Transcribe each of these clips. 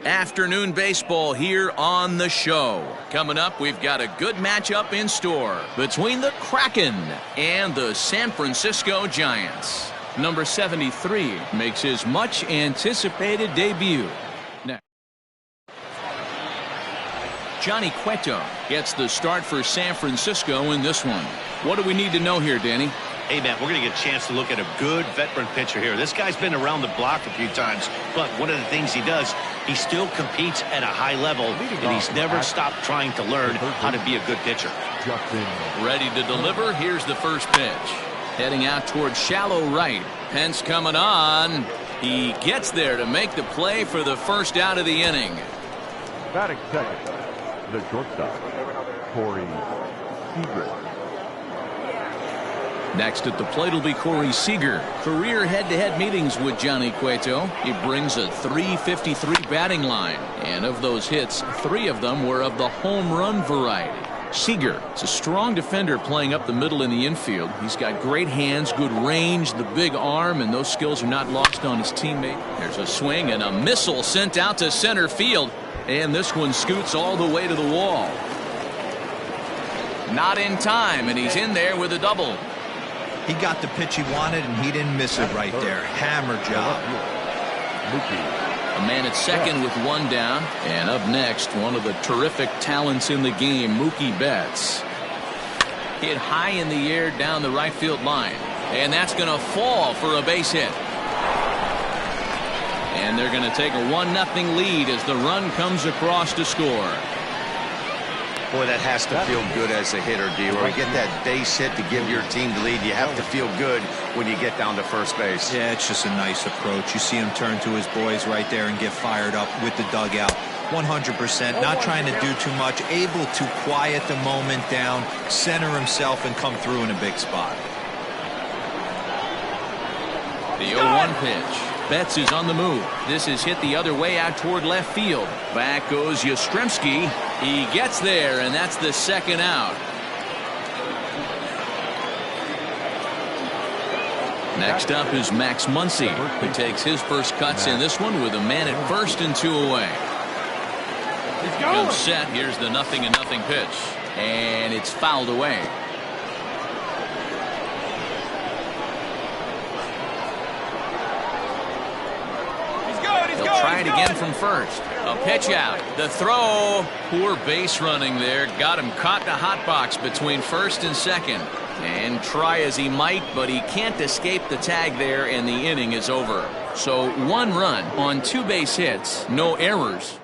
Afternoon baseball here on the show. Coming up, we've got a good matchup in store between the Kraken and the San Francisco Giants. Number 73 makes his much anticipated debut. Next, Johnny Cueto gets the start for San Francisco in this one. What do we need to know here, Danny? Hey, man, we're going to get a chance to look at a good veteran pitcher here. This guy's been around the block a few times, but one of the things he does, he still competes at a high level, and he's never stopped trying to learn how to be a good pitcher. Ready to deliver. Here's the first pitch. Heading out towards shallow right. Pence coming on. He gets there to make the play for the first out of the inning. Batting second, the shortstop, Corey Seager. Next at the plate will be Corey Seager. Career head-to-head meetings with Johnny Cueto. He brings a .353 batting line. And of those hits, 3 of them were of the home run variety. Seager is a strong defender playing up the middle in the infield. He's got great hands, good range, the big arm, and those skills are not lost on his teammate. There's a swing and a missile sent out to center field. And this one scoots all the way to the wall. Not in time, and he's in there with a double. He got the pitch he wanted, and he didn't miss it right there. Hammer job. A man at second with 1 down. And up next, one of the terrific talents in the game, Mookie Betts. Hit high in the air down the right field line. And that's going to fall for a base hit. And they're going to take a 1-0 lead as the run comes across to score. Boy, that has to feel good as a hitter, D-Roy. Get that base hit to give your team the lead. You have to feel good when you get down to first base. Yeah, it's just a nice approach. You see him turn to his boys right there and get fired up with the dugout. 100%, not trying to do too much, able to quiet the moment down, center himself, and come through in a big spot. The 0-1 pitch. Betts is on the move. This is hit the other way out toward left field. Back goes Yastrzemski. He gets there, and that's the second out. Next up is Max Muncy, who takes his first cuts in this one with a man at first and 2 away. Gun set. Here's the 0-0 pitch, and it's fouled away. He'll try it again from first. A pitch out. The throw. Poor base running there. Got him caught in a hot box between first and second. And try as he might, but he can't escape the tag there, and the inning is over. So 1 run on 2 base hits. No errors.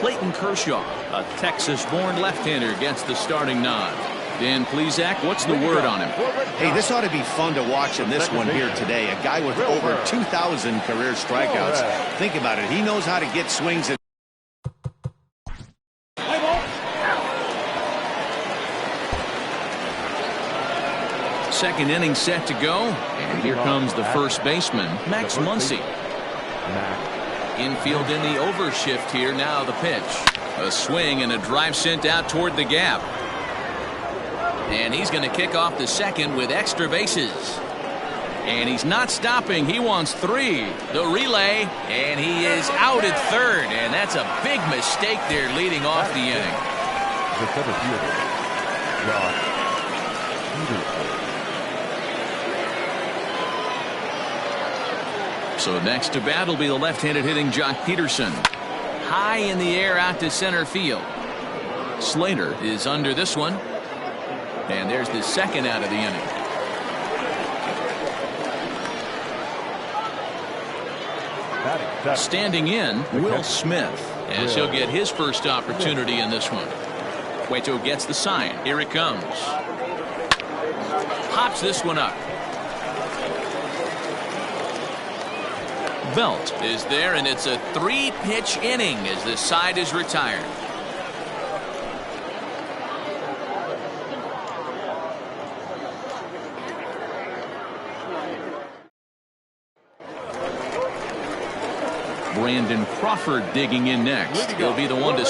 Clayton Kershaw, a Texas-born left-hander, gets the starting nod. Dan Plesac, what's the word on him? Hey, this ought to be fun to watch in this one here today. A guy with over 2,000 career strikeouts. Think about it. He knows how to get swings. Second inning set to go. And here comes the first baseman, Max Muncy. Infield in the overshift here. Now the pitch. A swing and a drive sent out toward the gap. And he's going to kick off the second with extra bases. And he's not stopping. He wants 3. The relay, and he is out at third. And that's a big mistake there leading off the inning. So next to bat will be the left-handed hitting Jock Peterson. High in the air out to center field. Slater is under this one. And there's the second out of the inning. Standing in, Will Smith, as he'll get his first opportunity in this one. Cueto gets the sign. Here it comes. Hops this one up. Belt is there, and it's a 3-pitch inning as the side is retired. Brandon Crawford digging in next. He'll be the one to.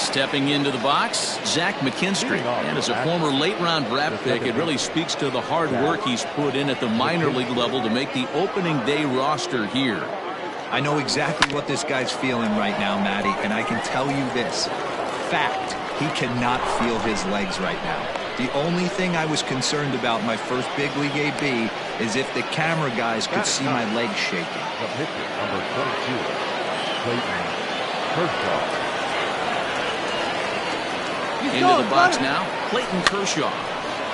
Stepping into the box, Zach McKinstry. And as a former late-round draft pick, it really speaks to the hard work he's put in at the minor league level to make the opening day roster here. I know exactly what this guy's feeling right now, Matty, and I can tell you this. Fact, he cannot feel his legs right now. The only thing I was concerned about my first big league AB is if the camera guys could see my legs shaking. The pitcher, number 22, Clayton Kershaw. Into the box now, Clayton Kershaw.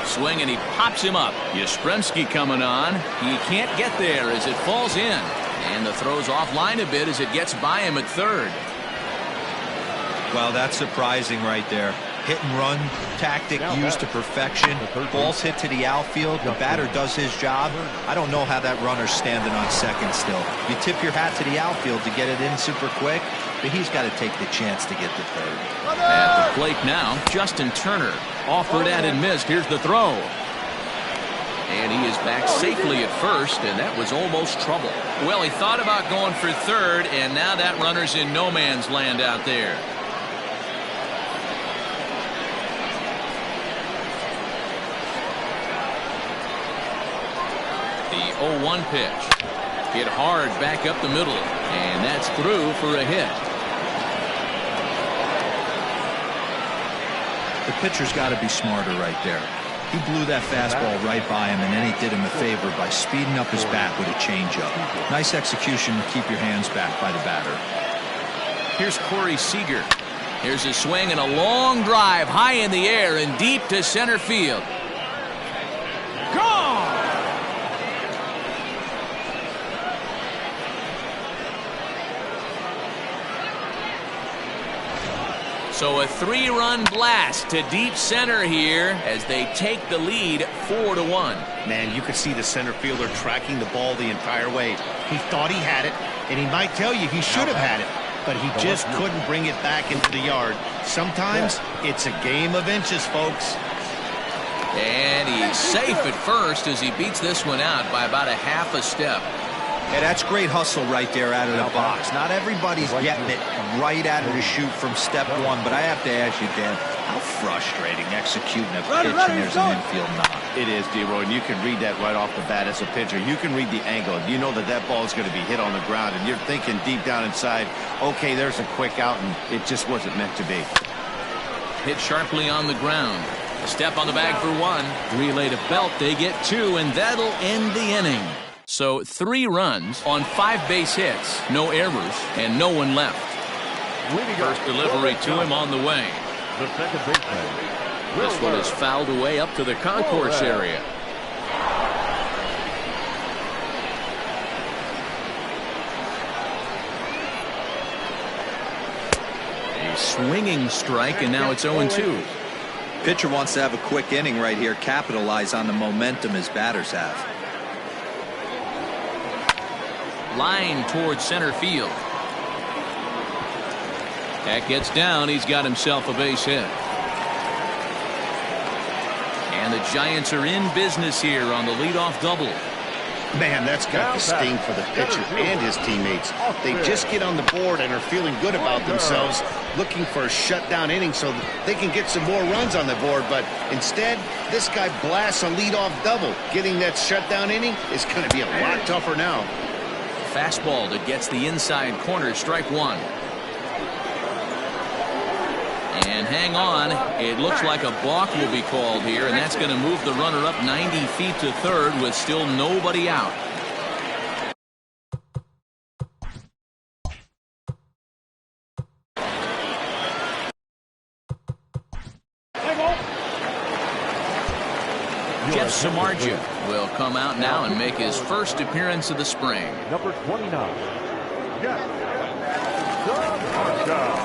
Swing and he pops him up. Yastrzemski coming on. He can't get there as it falls in. And the throw's offline a bit as it gets by him at third. Well, that's surprising right there. Hit and run tactic used to perfection. Balls hit to the outfield. The batter does his job. I don't know how that runner's standing on second still. You tip your hat to the outfield to get it in super quick, but he's got to take the chance to get to third. At the plate now, Justin Turner. Offered at and missed. Here's the throw. And he is back safely at first, and that was almost trouble. Well, he thought about going for third, and now that runner's in no man's land out there. The 0-1 pitch. Hit hard back up the middle, and that's through for a hit. The pitcher's got to be smarter right there. He blew that fastball right by him, and then he did him a favor by speeding up his bat with a changeup. Nice execution to keep your hands back by the batter. Here's Corey Seager. Here's a swing and a long drive high in the air and deep to center field. Gone! So a 3-run blast to deep center here as they take the lead 4-1. Man, you could see the center fielder tracking the ball the entire way. He thought he had it, and he might tell you he should have had it, but he just couldn't bring it back into the yard. Sometimes it's a game of inches, folks. And he's safe at first as he beats this one out by about a half a step. Yeah, that's great hustle right there out of the box. Not everybody's getting it right out of the chute from step one, but I have to ask you, Dan, how frustrating executing a pitch and there's an infield knock. It is, D-Roy, and you can read that right off the bat as a pitcher. You can read the angle. You know that that ball is going to be hit on the ground, and you're thinking deep down inside, okay, there's a quick out, and it just wasn't meant to be. Hit sharply on the ground. A step on the bag for one. Relay to Belt. They get two, and that'll end the inning. So 3 runs on 5 base hits, no errors, and no one left. First delivery to him on the way. The second baseman. This one is fouled away up to the concourse area. A swinging strike, and now it's 0-2. Pitcher wants to have a quick inning right here, capitalize on the momentum his batters have. Line towards center field. That gets down. He's got himself a base hit. And the Giants are in business here on the leadoff double. Man, that's got to sting for the pitcher and his teammates. They just get on the board and are feeling good about themselves, looking for a shutdown inning so they can get some more runs on the board. But instead, this guy blasts a leadoff double. Getting that shutdown inning is going to be a lot tougher now. Fastball that gets the inside corner, strike one. And hang on, it looks like a balk will be called here, and that's going to move the runner up 90 feet to third with still nobody out. Jeff Samardzija will come out now and make his first appearance of the spring. Number 29. Jeff Samardzija.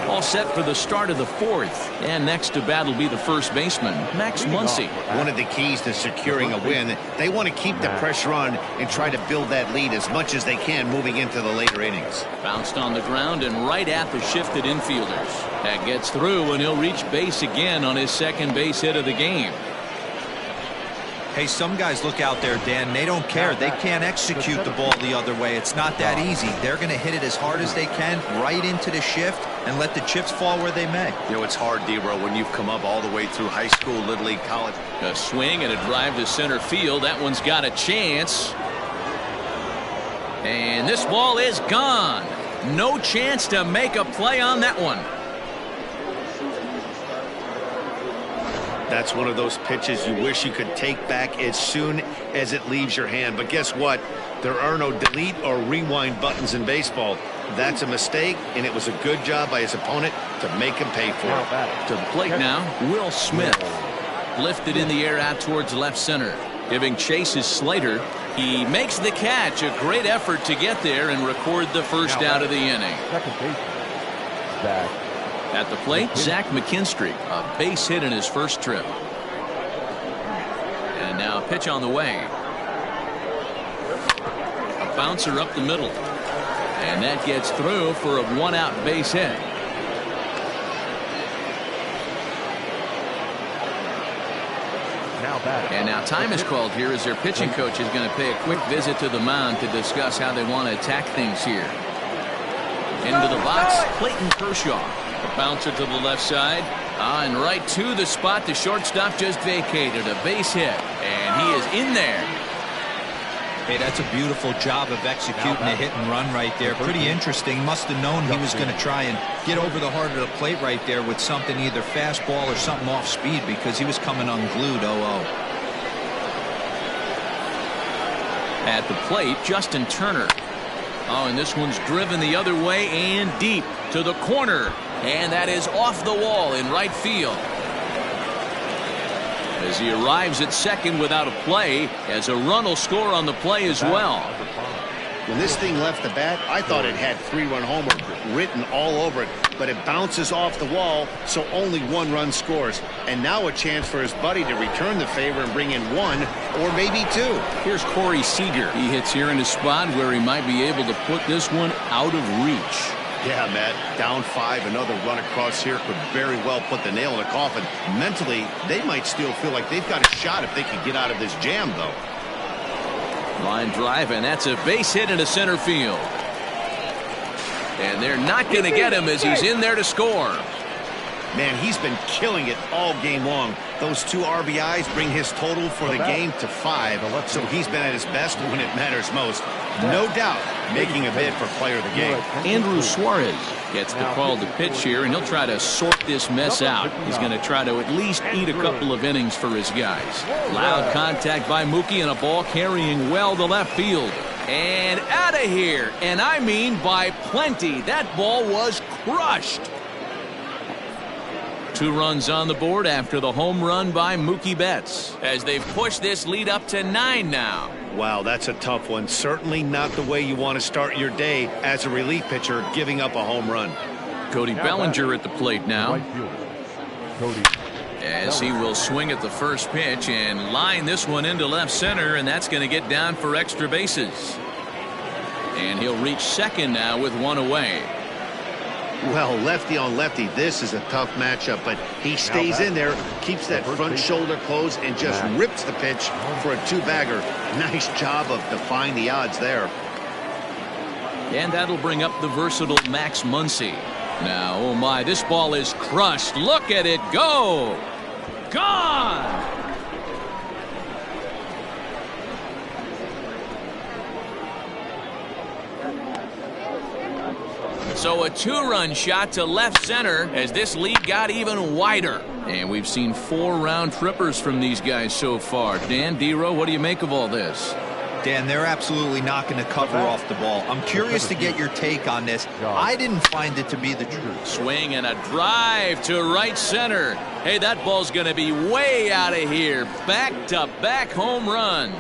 All set for the start of the 4th. And next to bat will be the first baseman, Max Muncy. One of the keys to securing a win, they want to keep the pressure on and try to build that lead as much as they can moving into the later innings. Bounced on the ground and right at the shifted infielders. That gets through, and he'll reach base again on his second base hit of the game. Hey, some guys look out there, Dan, they don't care. They can't execute the ball the other way. It's not that easy. They're going to hit it as hard as they can right into the shift and let the chips fall where they may. You know, it's hard, D-Row, when you've come up all the way through high school, Little League, college. A swing and a drive to center field. That one's got a chance. And this ball is gone. No chance to make a play on that one. That's one of those pitches you wish you could take back as soon as it leaves your hand. But guess what? There are no delete or rewind buttons in baseball. That's a mistake, and it was a good job by his opponent to make him pay for it. To the plate now, Will Smith. Lifted in the air out towards left center. Giving chase is Slater. He makes the catch. A great effort to get there and record the first out of the inning. Second baseman, Zach. At the plate, Zach McKinstry, a base hit in his first trip. And now a pitch on the way. A bouncer up the middle. And that gets through for a one-out base hit. And now time is called here as their pitching coach is going to pay a quick visit to the mound to discuss how they want to attack things here. Into the box, Clayton Kershaw. A bouncer to the left side. And right to the spot the shortstop just vacated. A base hit. And he is in there. Hey, that's a beautiful job of executing a hit and run right there. Pretty interesting. Must have known he was going to try and get over the heart of the plate right there with something, either fastball or something off speed, because he was coming unglued. 0-0. At the plate, Justin Turner. Oh, and this one's driven the other way and deep to the corner. And that is off the wall in right field. As he arrives at second without a play, as a run will score on the play as well. When this thing left the bat, I thought it had 3-run homer written all over it, but it bounces off the wall, so only one run scores. And now a chance for his buddy to return the favor and bring in one or maybe two. Here's Corey Seager. He hits here in a spot where he might be able to put this one out of reach. Yeah, Matt, down 5, another run across here could very well put the nail in the coffin. Mentally, they might still feel like they've got a shot if they can get out of this jam, though. Line drive, and that's a base hit into center field. And they're not going to get him as he's in there to score. Man, he's been killing it all game long. Those 2 RBIs bring his total for the game to 5, so he's been at his best when it matters most. No doubt making a bid for player of the game. Andrew Suarez gets the call to pitch here, and he'll try to sort this mess out. He's going to try to at least eat a couple of innings for his guys. Loud contact by Mookie and a ball carrying well to left field. And out of here, and I mean by plenty. That ball was crushed. 2 runs on the board after the home run by Mookie Betts, as they've pushed this lead up to 9 now. Wow, that's a tough one. Certainly not the way you want to start your day as a relief pitcher, giving up a home run. Cody Bellinger at the plate now, as he will swing at the first pitch and line this one into left center, and that's going to get down for extra bases. And he'll reach second now with 1 away. Well, lefty on lefty, this is a tough matchup, but he stays in there, keeps that front shoulder closed, and just rips the pitch for a 2-bagger. Nice job of defying the odds there. And that'll bring up the versatile Max Muncy. Now, oh my, this ball is crushed. Look at it go. Gone. So a 2-run shot to left center as this lead got even wider. And we've seen 4 round trippers from these guys so far. Dan, D-Row, what do you make of all this? Dan, they're absolutely not going to cover off the ball. I'm curious to get your take on this. I didn't find it to be the truth. Swing and a drive to right center. Hey, that ball's going to be way out of here. Back-to-back home runs.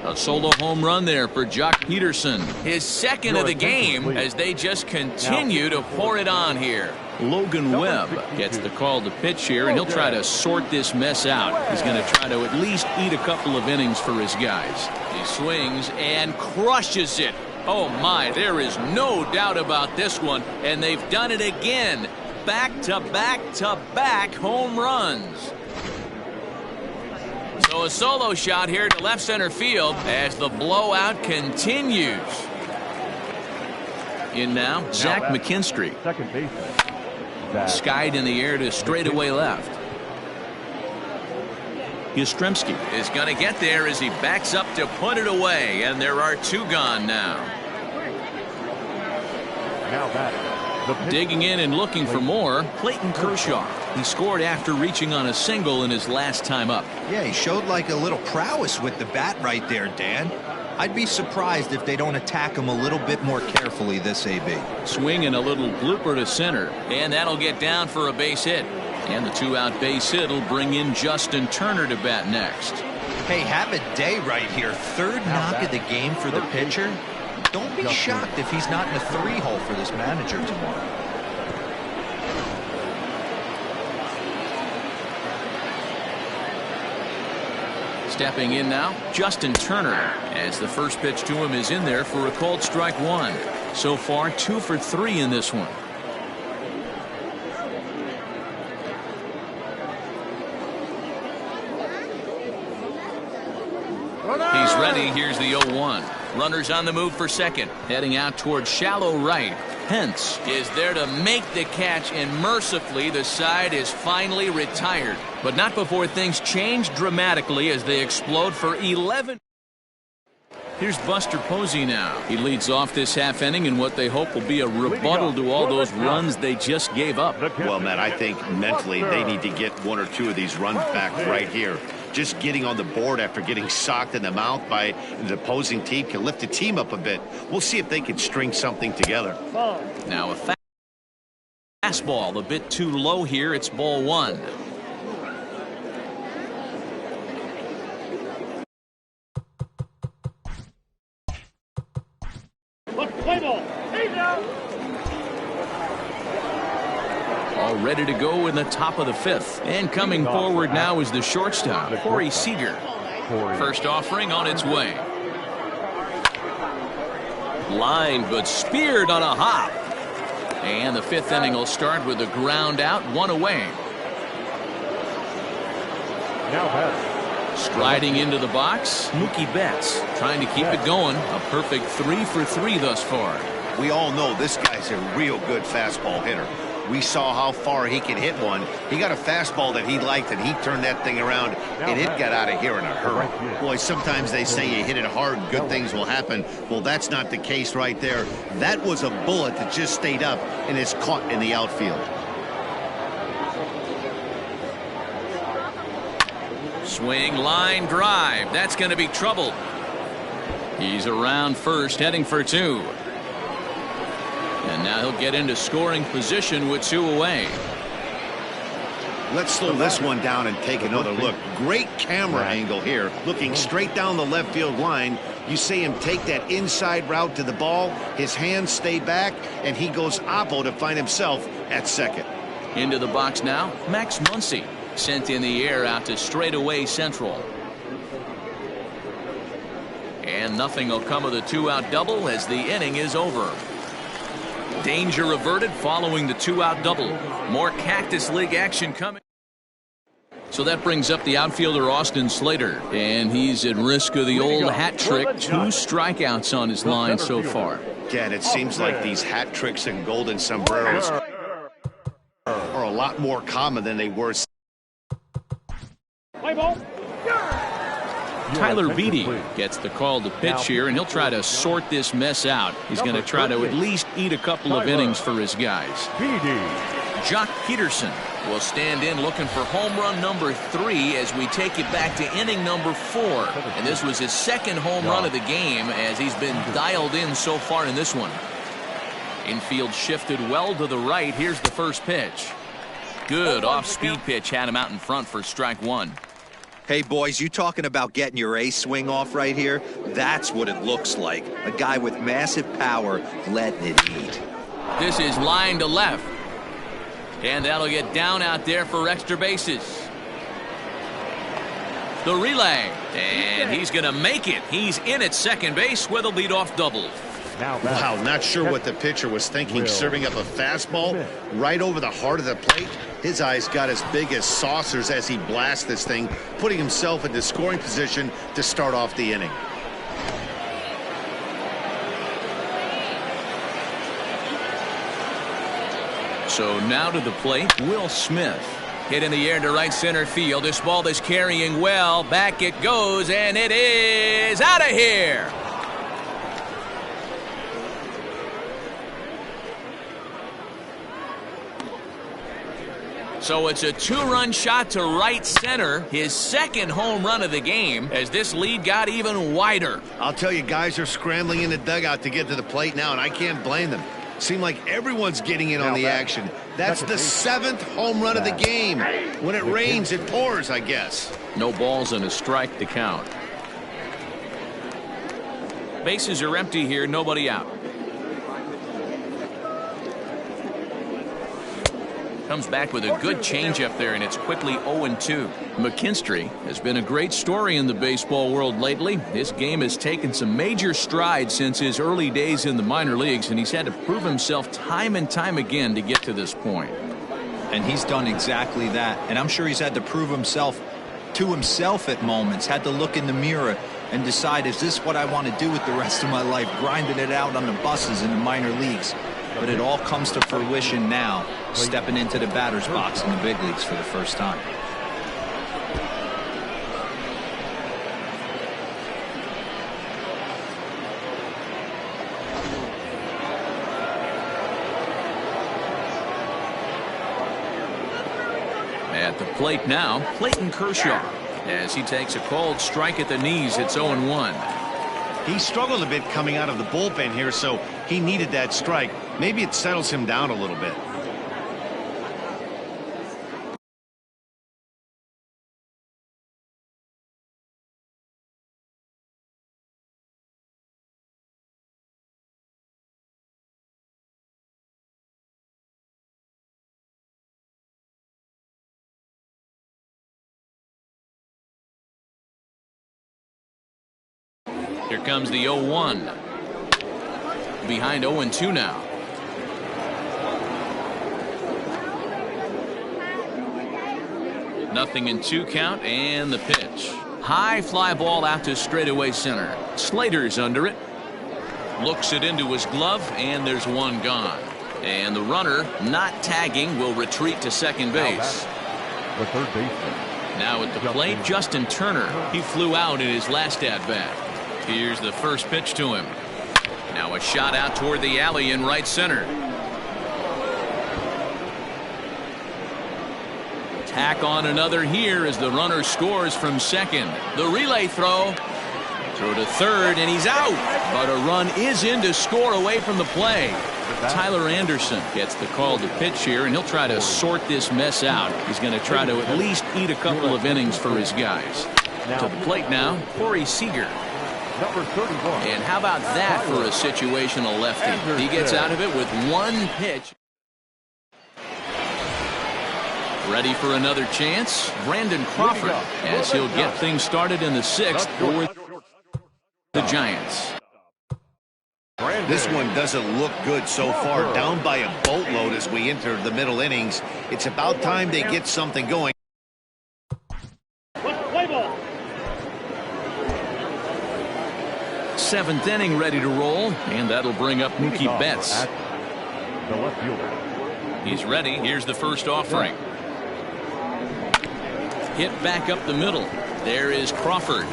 A solo home run there for Jock Peterson. His second of the game as they just continue to pour it on here. Logan Webb gets the call to pitch here, and he'll try to sort this mess out. He's going to try to at least eat a couple of innings for his guys. He swings and crushes it. Oh my, there is no doubt about this one, and they've done it again. back-to-back-to-back home runs. So a solo shot here to left center field as the blowout continues. In now, Zach McKinstry. Second baseman. Skied in the air to straightaway left. Yastrzemski is going to get there as he backs up to put it away, and there are two gone now. Now back. Digging in and looking for more, Clayton Kershaw. He scored after reaching on a single in his last time up. Yeah, he showed like a little prowess with the bat right there, Dan. I'd be surprised if they don't attack him a little bit more carefully this AB. Swing and a little blooper to center, and that'll get down for a base hit. And the two-out base hit will bring in Justin Turner to bat next. Hey, have a day right here. Third knock of the game for the pitcher. Don't be shocked if he's not in the 3-hole for this manager tomorrow. Stepping in now, Justin Turner, as the first pitch to him is in there for a called strike one. So far, 2 for 3 in this one. He's ready. Here's the 0-1. Runners on the move for second. Heading out towards shallow right. Pence is there to make the catch, and mercifully the side is finally retired. But not before things change dramatically as they explode for 11. Here's Buster Posey now. He leads off this half inning in what they hope will be a rebuttal to all those runs they just gave up. Well, Matt, I think mentally they need to get 1 or 2 of these runs back right here. Just getting on the board after getting socked in the mouth by the opposing team can lift the team up a bit. We'll see if they can string something together. Now a fastball a bit too low here. It's ball 1. All ready to go in the top of the 5th. And coming forward now is the shortstop, Corey Seager. First offering on its way. Line, but speared on a hop. And the 5th inning will start with a ground out, 1 away. Striding into the box, Mookie Betts trying to keep it going. A perfect 3 for 3 thus far. We all know this guy's a real good fastball hitter. We saw how far he could hit one. He got a fastball that he liked, and he turned that thing around, and it got out of here in a hurry. Boy, sometimes they say you hit it hard, good things will happen. Well, that's not the case right there. That was a bullet that just stayed up and is caught in the outfield. Swing, line, drive. That's going to be trouble. He's around first, heading for 2. And now he'll get into scoring position with 2 away. Let's slow this one down and take another look. Great camera angle here. Looking straight down the left field line. You see him take that inside route to the ball. His hands stay back, and he goes oppo to find himself at second. Into the box now, Max Muncy. Sent in the air out to straightaway central. And nothing will come of the 2-out double as the inning is over. Danger averted following the 2-out double. More Cactus League action coming. So that brings up the outfielder Austin Slater, and he's at risk of the old hat trick. 2 strikeouts on his line so far. Again, it seems like these hat tricks and golden sombreros are a lot more common than they were. Tyler Beatty gets the call to pitch here, and he'll try to sort this mess out. He's going to try to at least eat a couple of innings for his guys. Jock Peterson will stand in looking for home run number 3 as we take it back to inning number 4. And this was his 2nd home run of the game as he's been dialed in so far in this one. Infield shifted well to the right. Here's the first pitch. Good off-speed pitch had him out in front for strike 1. Hey, boys, you talking about getting your ace swing off right here? That's what it looks like. A guy with massive power letting it eat. This is line to left. And that'll get down out there for extra bases. The relay. And he's going to make it. He's in at second base with a leadoff double. Wow, not sure what the pitcher was thinking, serving up a fastball right over the heart of the plate. His eyes got as big as saucers as he blasts this thing, putting himself into scoring position to start off the inning. So now to the plate, Will Smith. Hit in the air to right center field. This ball is carrying well. Back it goes, and it is out of here. So it's a two-run shot to right center, his second home run of the game, as this lead got even wider. I'll tell you, guys are scrambling in the dugout to get to the plate now, and I can't blame them. Seem like everyone's getting in on the action. That's the 7th home run of the game. When it rains, it pours, I guess. No balls and a strike to count. Bases are empty here, nobody out. Comes back with a good changeup there, and it's quickly 0-2. McKinstry has been a great story in the baseball world lately. This game has taken some major strides since his early days in the minor leagues, and he's had to prove himself time and time again to get to this point. And he's done exactly that. And I'm sure he's had to prove himself to himself at moments, had to look in the mirror and decide, is this what I want to do with the rest of my life, grinding it out on the buses in the minor leagues. But it all comes to fruition now, stepping into the batter's box in the big leagues for the first time. At the plate now, Clayton Kershaw, as he takes a cold strike at the knees. It's 0-1. He struggled a bit coming out of the bullpen here, so he needed that strike. Maybe it settles him down a little bit. Here comes the 0-1. Behind 0-2 now. Nothing in 2 count, and the pitch. High fly ball out to straightaway center. Slater's under it. Looks it into his glove, and there's one gone. And the runner, not tagging, will retreat to second base. The third baseman. Now at the plate, Justin Turner. He flew out in his last at-bat. Here's the first pitch to him. Now a shot out toward the alley in right center. Tack on another here as the runner scores from second. The relay throw. Throw to third, and he's out. But a run is in to score away from the play. Tyler Anderson gets the call to pitch here, and he'll try to sort this mess out. He's going to try to at least eat a couple of innings for his guys. To the plate now, Corey Seager. Number 31. And how about that for a situational lefty? He gets out of it with one pitch. Ready for another chance? Brandon Crawford, as he'll get things started in the 6th for the Giants. This one doesn't look good so far. Down by a boatload as we enter the middle innings. It's about time they get something going. 7th inning ready to roll, and that'll bring up Mookie Betts. The left fielder. He's ready. Here's the first offering. Hit back up the middle. There is Crawford.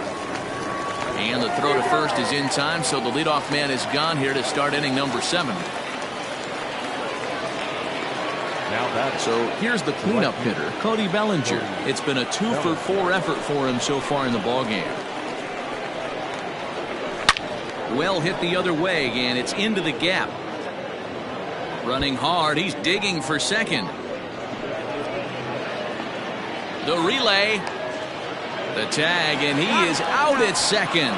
And the throw to first is in time, so the leadoff man is gone here to start inning number 7. So here's the cleanup hitter, Cody Bellinger. It's been a 2-for-4 effort for him so far in the ballgame. Well hit the other way, and it's into the gap. Running hard, he's digging for second. The relay. The tag, and he is out at second.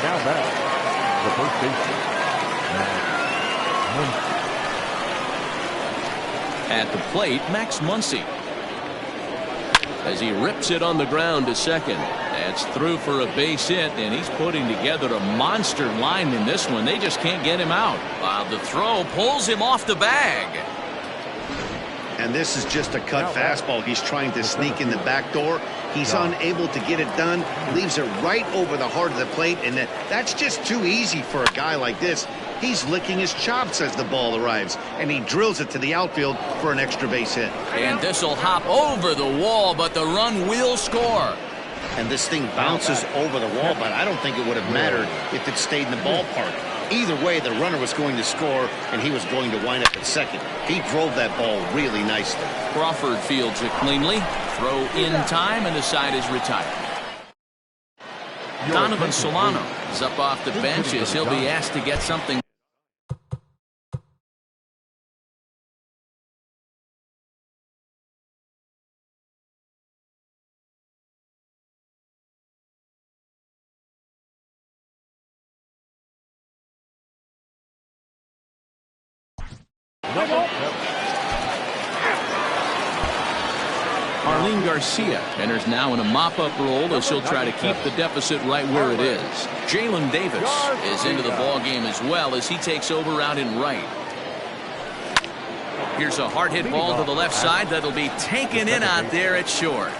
Now back, the first baseman. At the plate, Max Muncy. As he rips it on the ground to second. That's through for a base hit, and he's putting together a monster line in this one. They just can't get him out. The throw pulls him off the bag. And this is just a cut fastball. He's trying to sneak in the back door. He's unable to get it done. Leaves it right over the heart of the plate, and that's just too easy for a guy like this. He's licking his chops as the ball arrives, and he drills it to the outfield for an extra base hit. And this will hop over the wall, but the run will score. And this thing bounces over the wall, but I don't think it would have mattered if it stayed in the ballpark. Either way, the runner was going to score, and he was going to wind up at second. He drove that ball really nicely. Crawford fields it cleanly. Throw in time, and the side is retired. Donovan Solano is up off the bench as he'll be asked to get something. Arlene Garcia enters now in a mop-up role as she'll try to keep the deficit right where it is. Jalen Davis is into the ballgame as well as he takes over out in right. Here's a hard hit ball to the left side that'll be taken in out there at short.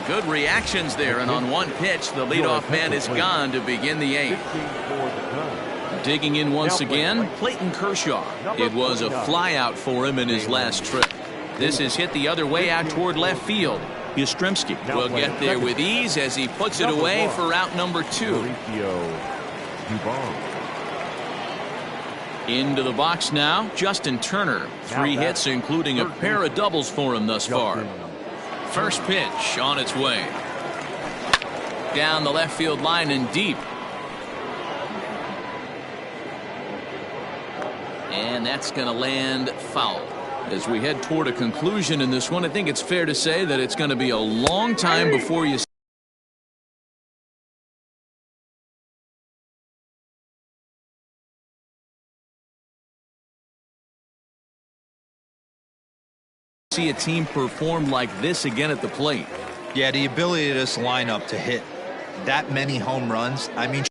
Good reactions there, and on one pitch the leadoff man is gone to begin the eighth. Digging in once again, Clayton Kershaw. It was a flyout for him in his last trip. This is hit the other way out toward left field. Yastrzemski will get there with ease as he puts it away for out number 2. Into the box now, Justin Turner. 3 hits, including a pair of doubles for him thus far. First pitch on its way. Down the left field line and deep. And that's going to land foul. As we head toward a conclusion in this one, I think it's fair to say that it's going to be a long time before you see a team perform like this again at the plate. Yeah, the ability of this lineup to hit that many home runs, I mean,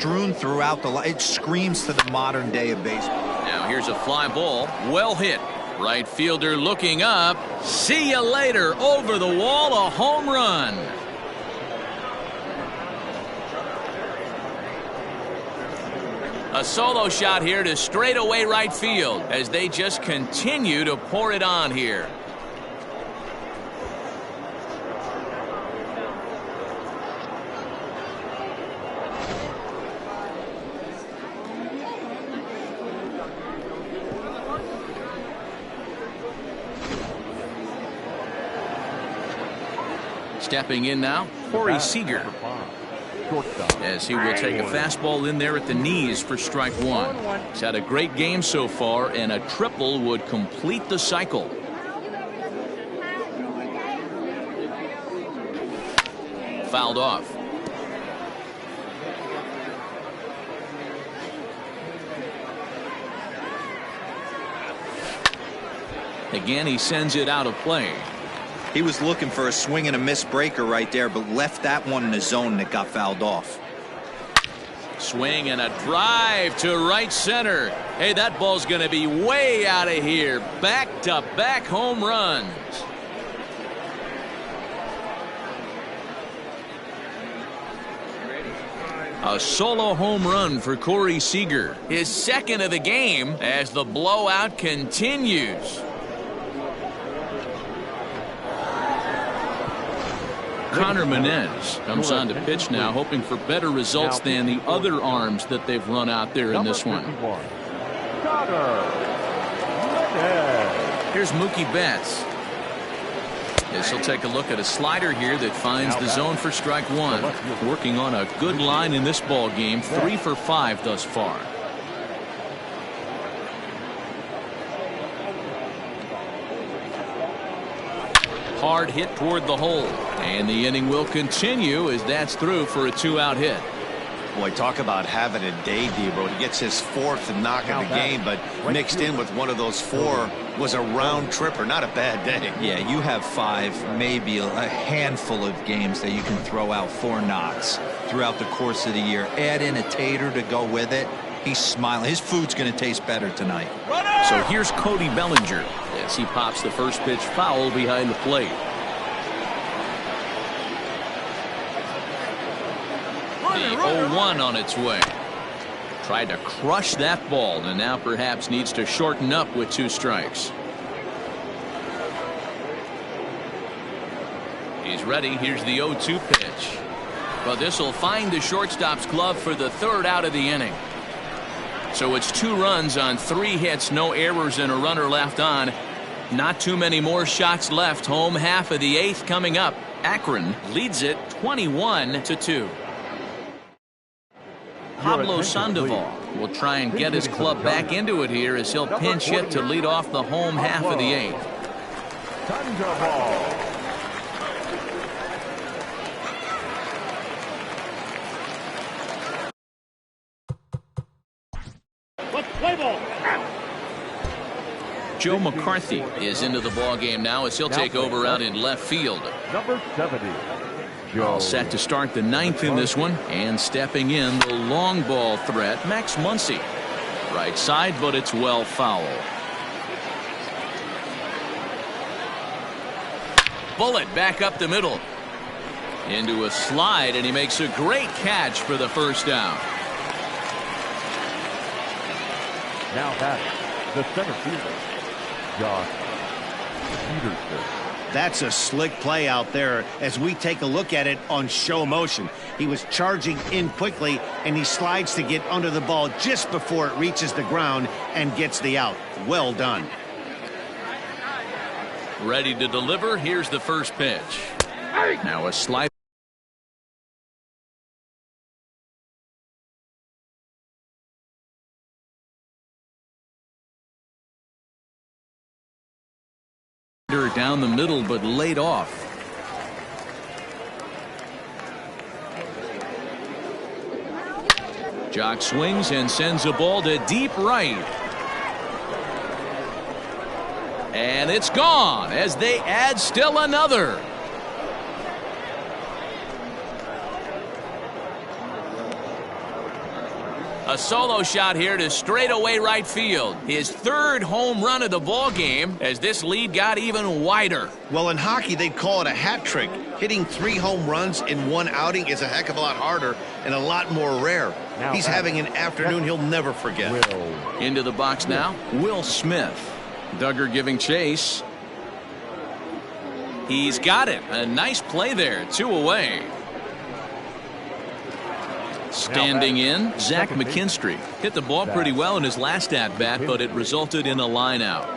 strewn throughout the line. It screams to the modern day of baseball. Now here's a fly ball, well hit. Right fielder looking up. See you later. Over the wall, a home run. A solo shot here to straightaway right field as they just continue to pour it on here. Stepping in now, Corey Seager, as he will take a fastball in there at the knees for strike 1. He's had a great game so far, and a triple would complete the cycle. Fouled off. Again, he sends it out of play. He was looking for a swing and a miss breaker right there, but left that one in the zone that got fouled off. Swing and a drive to right center. Hey, that ball's going to be way out of here. Back-to-back home runs. A solo home run for Corey Seager. His second of the game as the blowout continues. Connor Menez comes on to pitch now, hoping for better results than the other arms that they've run out there in this one. Here's Mookie Betts. This will take a look at a slider here that finds the zone for strike one. Working on a good line in this ball game, 3 for 5 thus far. Hard hit toward the hole, and the inning will continue as that's through for a 2-out hit. Boy, talk about having a day, Debo. He gets his 4th knock of the game, but mixed in with one of those 4 was a round tripper. Not a bad day. Yeah, you have 5, maybe a handful of games that you can throw out 4 knocks throughout the course of the year. Add in a tater to go with it. He's smiling. His food's going to taste better tonight. So here's Cody Bellinger as he pops the first pitch foul behind the plate. The 0-1 on its way. Tried to crush that ball and now perhaps needs to shorten up with 2 strikes. He's ready. Here's the 0-2 pitch. But this will find the shortstop's glove for the 3rd out of the inning. So it's 2 runs on 3 hits, no errors, and a runner left on. Not too many more shots left. Home half of the 8th coming up. Akron leads it 21-2. Pablo Sandoval will try and get his club back into it here as he'll pinch hit to lead off the home half of the 8th. Joe McCarthy is into the ball game now as he'll take over out in left field. Number 70. All set to start the 9th in this one, and stepping in the long ball threat, Max Muncy. Right side, but it's well foul. Bullet back up the middle. Into a slide, and he makes a great catch for the first down. Now batting, the center fielder, Josh Peterson. That's a slick play out there as we take a look at it on show motion. He was charging in quickly, and he slides to get under the ball just before it reaches the ground and gets the out. Well done. Ready to deliver. Here's the first pitch. Now a slide. Down the middle, but laid off. Jock swings and sends a ball to deep right. And it's gone as they add still another. A solo shot here to straightaway right field. His 3rd home run of the ball game as this lead got even wider. Well, in hockey, they'd call it a hat trick. Hitting 3 home runs in one outing is a heck of a lot harder and a lot more rare. He's having an afternoon he'll never forget. Into the box now, Will Smith. Duggar giving chase. He's got it. A nice play there. 2 away. Standing in, Zach McKinstry. Hit the ball pretty well in his last at-bat, but it resulted in a line out.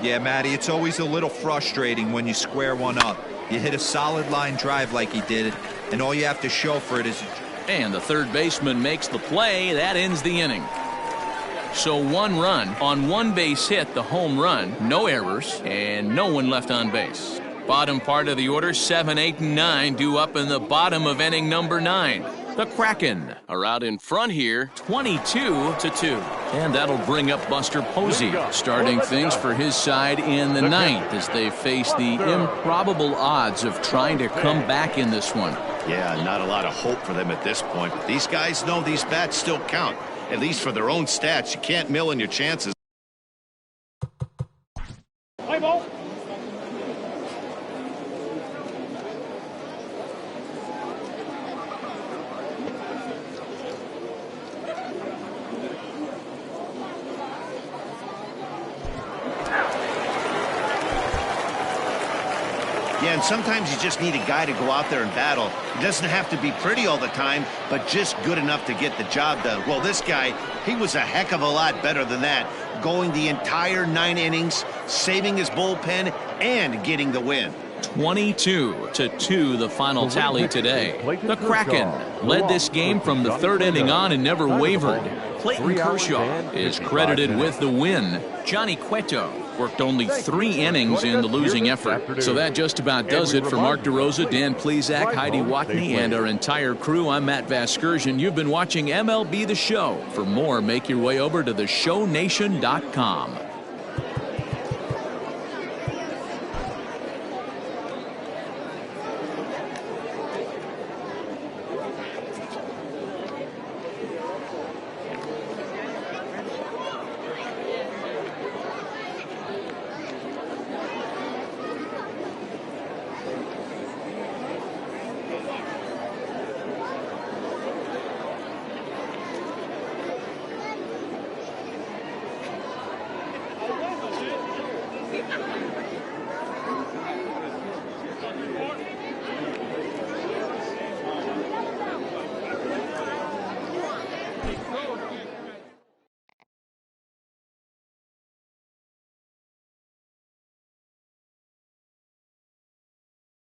Yeah, Matty, it's always a little frustrating when you square one up. You hit a solid line drive like he did, and all you have to show for it is... And the third baseman makes the play. That ends the inning. So 1 run on 1 base hit, the home run, no errors, and no one left on base. Bottom part of the order, 7, 8, and 9 due up in the bottom of inning number 9. The Kraken are out in front here, 22-2. And that'll bring up Buster Posey, starting things for his side in the 9th as they face the improbable odds of trying to come back in this one. Yeah, not a lot of hope for them at this point. But these guys know these bats still count, at least for their own stats. You can't mill in your chances. Play ball. And sometimes you just need a guy to go out there and battle. It doesn't have to be pretty all the time, but just good enough to get the job done. Well, this guy, he was a heck of a lot better than that, going the entire 9 innings, saving his bullpen, and getting the win. 22-2 the final tally today. The Kraken led this game from the 3rd inning on and never wavered. Clayton Kershaw is credited with the win. Johnny Cueto worked only 3 innings in the losing effort. So that just about does it for Mark DeRosa, Dan Plesac, Heidi Watney, and our entire crew. I'm Matt Vasgersian. You've been watching MLB The Show. For more, make your way over to theshownation.com.